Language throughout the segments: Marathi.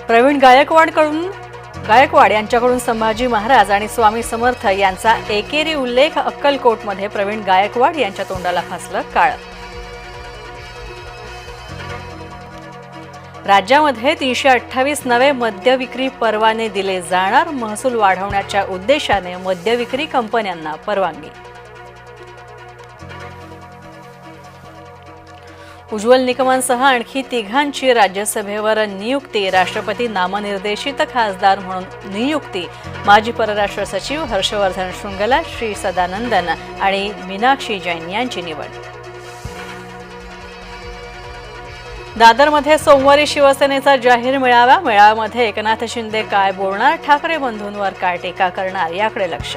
प्रवीण गायकवाड यांच्याकडून संभाजी महाराज आणि स्वामी समर्थ यांचा एकेरी उल्लेख अक्कलकोटमध्ये प्रवीण गायकवाड यांच्या तोंडाला फासलं काळं। राज्यामध्ये 328 नवे मद्य विक्री परवाने दिले जाणार। महसूल वाढवण्याच्या उद्देशाने मद्य विक्री कंपन्यांना परवानगी। उज्ज्वल निकमांसह आणखी तिघांची राज्यसभेवर नियुक्ती। राष्ट्रपती नामनिर्देशित खासदार म्हणून नियुक्ती। माजी परराष्ट्र सचिव हर्षवर्धन श्रृंगला, श्री सदानंदन आणि मीनाक्षी जैन यांची निवड। दादरमध्ये सोमवारी शिवसेनेचा जाहीर मेळावा। मेळाव्यामध्ये एकनाथ शिंदे काय बोलणार, ठाकरे बंधूंवर काय टीका करणार याकडे लक्ष।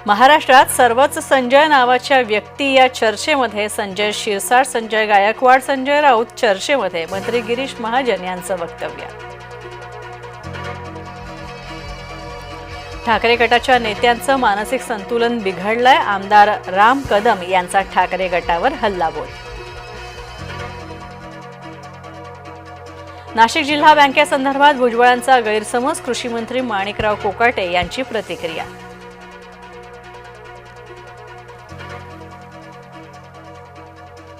महाराष्ट्रात सर्वच संजय नावाच्या व्यक्ती या चर्चेमध्ये। संजय शिरसाट, संजय गायकवाड, संजय राऊत चर्चेमध्ये। मंत्री गिरीश महाजन यांचं वक्तव्य। ठाकरे गटाच्या नेत्यांचं मानसिक संतुलन बिघडलंय। आमदार राम कदम यांचा ठाकरे गटावर हल्लाबोल। नाशिक जिल्हा बँकेसंदर्भात भुजबळांचा गैरसमज। कृषी मंत्री माणिकराव कोकाटे यांची प्रतिक्रिया।